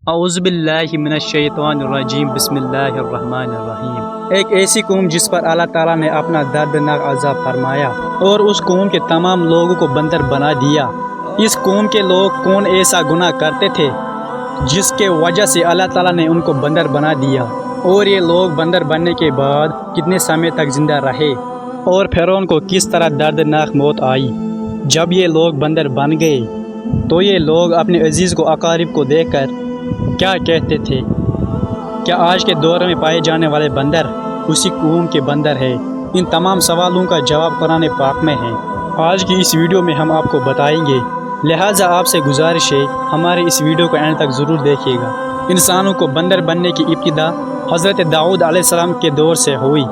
اعوذ باللہ من الشیطان الرجیم بسم اللہ الرحمن الرحیم۔ ایک ایسی قوم جس پر اللہ تعالیٰ نے اپنا دردناک عذاب فرمایا اور اس قوم کے تمام لوگوں کو بندر بنا دیا۔ اس قوم کے لوگ کون ایسا گناہ کرتے تھے جس کے وجہ سے اللہ تعالیٰ نے ان کو بندر بنا دیا، اور یہ لوگ بندر بننے کے بعد کتنے سمے تک زندہ رہے، اور فرعون کو کس طرح دردناک موت آئی۔ جب یہ لوگ بندر بن گئے تو یہ لوگ اپنے عزیز کو اقارب کو دیکھ کر کیا کہتے تھے؟ کیا آج کے دور میں پائے جانے والے بندر اسی قوم کے بندر ہیں؟ ان تمام سوالوں کا جواب قرآن پاک میں ہے۔ آج کی اس ویڈیو میں ہم آپ کو بتائیں گے، لہٰذا آپ سے گزارش ہے ہمارے اس ویڈیو کو اینڈ تک ضرور دیکھیے گا۔ انسانوں کو بندر بننے کی ابتدا حضرت داؤد علیہ السلام کے دور سے ہوئی۔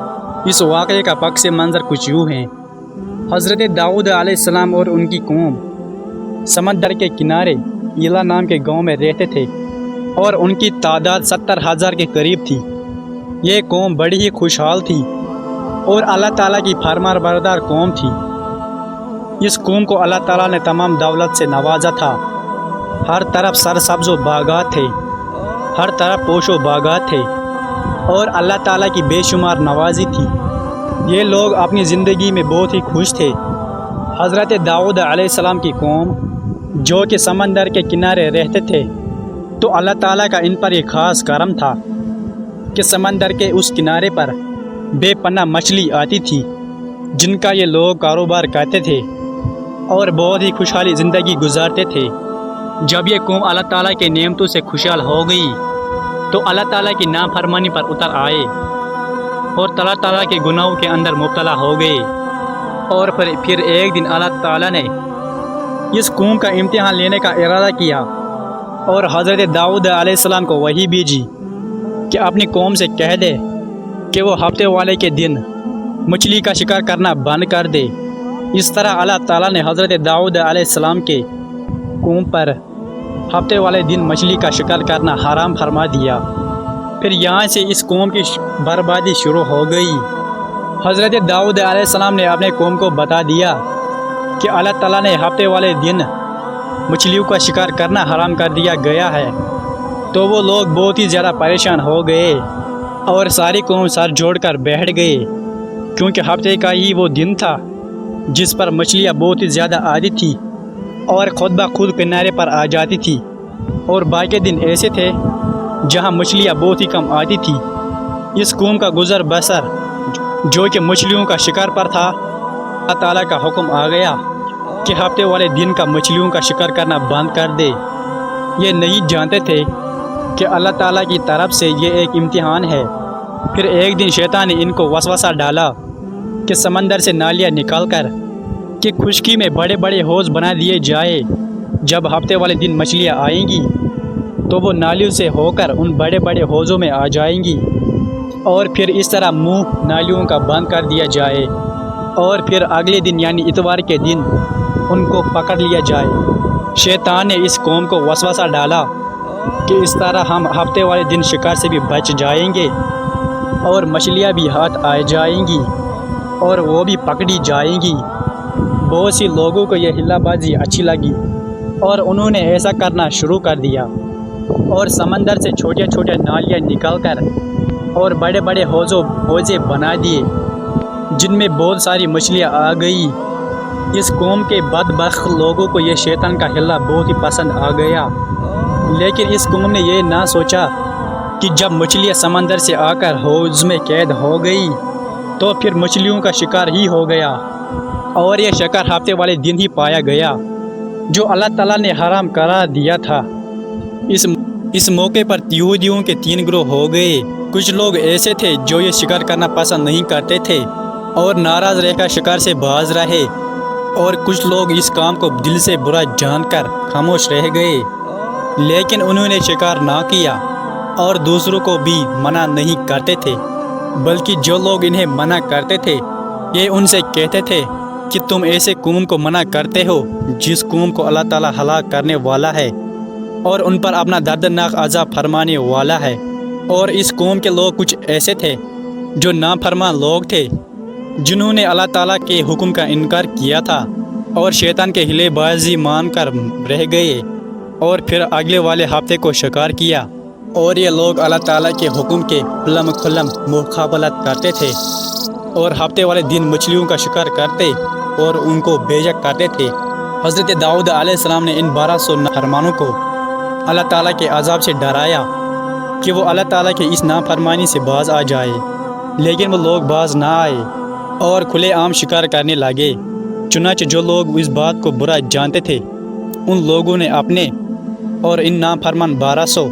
اس واقعے کا پس منظر کچھ یوں ہے۔ حضرت داؤد علیہ السلام اور ان کی قوم سمندر کے کنارے ایلا نام کے گاؤں میں رہتے تھے، اور ان کی تعداد 70,000 کے قریب تھی۔ یہ قوم بڑی ہی خوشحال تھی اور اللہ تعالیٰ کی فرمان بردار قوم تھی۔ اس قوم کو اللہ تعالیٰ نے تمام دولت سے نوازا تھا۔ ہر طرف سرسبز و باغات تھے، ہر طرف پوش و باغات تھے، اور اللہ تعالیٰ کی بے شمار نوازی تھی۔ یہ لوگ اپنی زندگی میں بہت ہی خوش تھے۔ حضرت داؤد علیہ السلام کی قوم جو کہ سمندر کے کنارے رہتے تھے، تو اللہ تعالیٰ کا ان پر ایک خاص کرم تھا کہ سمندر کے اس کنارے پر بے پناہ مچھلی آتی تھی، جن کا یہ لوگ کاروبار کرتے تھے اور بہت ہی خوشحالی زندگی گزارتے تھے۔ جب یہ قوم اللہ تعالیٰ کے نعمتوں سے خوشحال ہو گئی تو اللہ تعالیٰ کی نافرمانی پر اتر آئے اور اللہ تعالیٰ کے گناہوں کے اندر مبتلا ہو گئے، اور پھر ایک دن اللہ تعالیٰ نے اس قوم کا امتحان لینے کا ارادہ کیا، اور حضرت داؤد علیہ السلام کو وحی بھیجی کہ اپنی قوم سے کہہ دے کہ وہ ہفتے والے کے دن مچھلی کا شکار کرنا بند کر دے۔ اس طرح اللہ تعالیٰ نے حضرت داؤد علیہ السلام کے قوم پر ہفتے والے دن مچھلی کا شکار کرنا حرام فرما دیا۔ پھر یہاں سے اس قوم کی بربادی شروع ہو گئی۔ حضرت داؤد علیہ السلام نے اپنے قوم کو بتا دیا کہ اللہ تعالیٰ نے ہفتے والے دن مچھلیوں کا شکار کرنا حرام کر دیا گیا ہے، تو وہ لوگ بہت ہی زیادہ پریشان ہو گئے اور ساری قوم سر جوڑ کر بیٹھ گئے، کیونکہ ہفتے کا ہی وہ دن تھا جس پر مچھلیاں بہت ہی زیادہ آتی تھی اور خود بخود کنارے پر آ جاتی تھی، اور باقی دن ایسے تھے جہاں مچھلیاں بہت ہی کم آتی تھی۔ اس قوم کا گزر بسر جو کہ مچھلیوں کا شکار پر تھا، اللہ تعالیٰ کا حکم آ گیا کہ ہفتے والے دن کا مچھلیوں کا شکار کرنا بند کر دے۔ یہ نہیں جانتے تھے کہ اللہ تعالیٰ کی طرف سے یہ ایک امتحان ہے۔ پھر ایک دن شیطان نے ان کو وسوسہ ڈالا کہ سمندر سے نالیاں نکال کر کہ خشکی میں بڑے بڑے حوض بنا دیے جائے۔ جب ہفتے والے دن مچھلیاں آئیں گی تو وہ نالیوں سے ہو کر ان بڑے بڑے حوضوں میں آ جائیں گی، اور پھر اس طرح منہ نالیوں کا بند کر دیا جائے، اور پھر اگلے دن یعنی اتوار کے دن ان کو پکڑ لیا جائے۔ شیطان نے اس قوم کو وسوسہ ڈالا کہ اس طرح ہم ہفتے والے دن شکار سے بھی بچ جائیں گے، اور مچھلیاں بھی ہاتھ آ جائیں گی، اور وہ بھی پکڑی جائیں گی۔ بہت سی لوگوں کو یہ ہلا بازی اچھی لگی، اور انہوں نے ایسا کرنا شروع کر دیا، اور سمندر سے چھوٹے چھوٹے نالیاں نکال کر اور بڑے بڑے حوضے بنا دیے، جن میں بہت ساری مچھلیاں آ گئی۔ اس قوم کے بدبخت لوگوں کو یہ شیطان کا حلہ بہت ہی پسند آ گیا، لیکن اس قوم نے یہ نہ سوچا کہ جب مچھلیاں سمندر سے آ کر حوض میں قید ہو گئی تو پھر مچھلیوں کا شکار ہی ہو گیا، اور یہ شکار ہفتے والے دن ہی پایا گیا جو اللہ تعالیٰ نے حرام قرار دیا تھا۔ اس موقع پر یہودیوں کے 3 گروہ ہو گئے۔ کچھ لوگ ایسے تھے جو یہ شکار کرنا پسند نہیں کرتے تھے اور ناراض رہ کر شکار سے باز رہے، اور کچھ لوگ اس کام کو دل سے برا جان کر خاموش رہ گئے، لیکن انہوں نے شکار نہ کیا اور دوسروں کو بھی منع نہیں کرتے تھے، بلکہ جو لوگ انہیں منع کرتے تھے یہ ان سے کہتے تھے کہ تم ایسے قوم کو منع کرتے ہو جس قوم کو اللہ تعالیٰ ہلاک کرنے والا ہے اور ان پر اپنا دردناک عذاب فرمانے والا ہے۔ اور اس قوم کے لوگ کچھ ایسے تھے جو نافرمان لوگ تھے، جنہوں نے اللہ تعالیٰ کے حکم کا انکار کیا تھا اور شیطان کے ہلے بازی مان کر رہ گئے۔ اور پھر اگلے والے ہفتے کو شکار کیا، اور یہ لوگ اللہ تعالیٰ کے حکم کے کھلم کھلم مقابلت کرتے تھے، اور ہفتے والے دن مچھلیوں کا شکار کرتے اور ان کو بھیجا کرتے تھے۔ حضرت داؤد علیہ السلام نے ان 1200 نافرمانوں کو اللہ تعالیٰ کے عذاب سے ڈرایا کہ وہ اللہ تعالیٰ کے اس نافرمانی سے باز آ جائے، لیکن وہ لوگ باز نہ آئے اور کھلے عام شکار کرنے لگے۔ چنانچہ جو لوگ اس بات کو برا جانتے تھے، ان لوگوں نے اپنے اور ان نافرمان 1200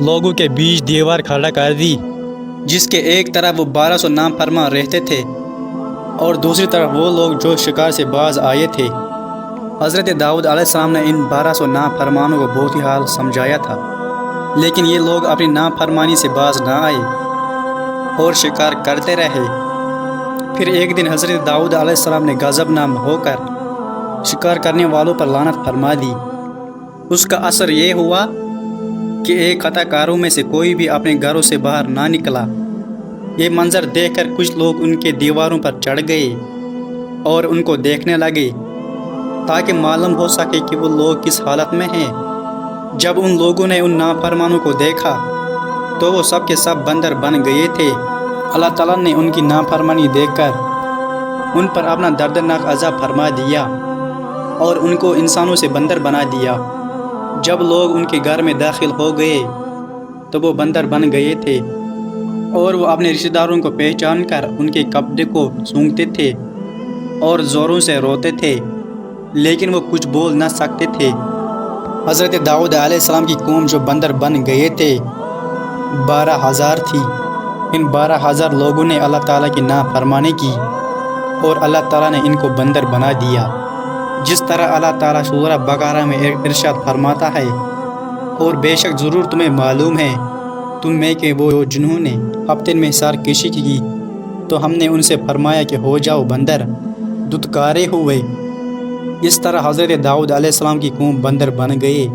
لوگوں کے بیچ دیوار کھڑا کر دی، جس کے ایک طرف وہ 1200 نافرمان رہتے تھے اور دوسری طرف وہ لوگ جو شکار سے باز آئے تھے۔ حضرت داؤد علیہ السلام نے ان 1200 نافرمانوں کو بہت ہی حال سمجھایا تھا، لیکن یہ لوگ اپنی نافرمانی سے باز نہ آئے اور شکار کرتے رہے۔ پھر ایک دن حضرت داؤد علیہ السلام نے غضبناک ہو کر شکار کرنے والوں پر لعنت فرما دی۔ اس کا اثر یہ ہوا کہ ایک خطا کاروں میں سے کوئی بھی اپنے گھروں سے باہر نہ نکلا۔ یہ منظر دیکھ کر کچھ لوگ ان کے دیواروں پر چڑھ گئے اور ان کو دیکھنے لگے تاکہ معلوم ہو سکے کہ وہ لوگ کس حالت میں ہیں۔ جب ان لوگوں نے ان نافرمانوں کو دیکھا تو وہ سب کے سب بندر بن گئے تھے۔ اللہ تعالیٰ نے ان کی نافرمانی دیکھ کر ان پر اپنا دردناک عذاب فرما دیا اور ان کو انسانوں سے بندر بنا دیا۔ جب لوگ ان کے گھر میں داخل ہو گئے تو وہ بندر بن گئے تھے، اور وہ اپنے رشتہ داروں کو پہچان کر ان کے کپڑے کو سونگھتے تھے اور زوروں سے روتے تھے، لیکن وہ کچھ بول نہ سکتے تھے۔ حضرت داؤد علیہ السلام کی قوم جو بندر بن گئے تھے 12,000 تھی۔ ان 12,000 لوگوں نے اللہ تعالیٰ کی نافرمانی کی اور اللہ تعالیٰ نے ان کو بندر بنا دیا، جس طرح اللہ تعالیٰ سورہ بقرہ میں ارشاد فرماتا ہے، اور بے شک ضرور تمہیں معلوم ہے تم میں کہ وہ جنہوں نے ہفتے میں سرکشی کی تو ہم نے ان سے فرمایا کہ ہو جاؤ بندر، دھتکارے ہوئے۔ اس طرح حضرت داؤد علیہ السلام کی قوم بندر بن گئے۔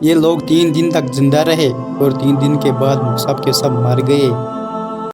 یہ لوگ 3 دن تک زندہ رہے اور 3 دن کے بعد سب کے سب مر گئے۔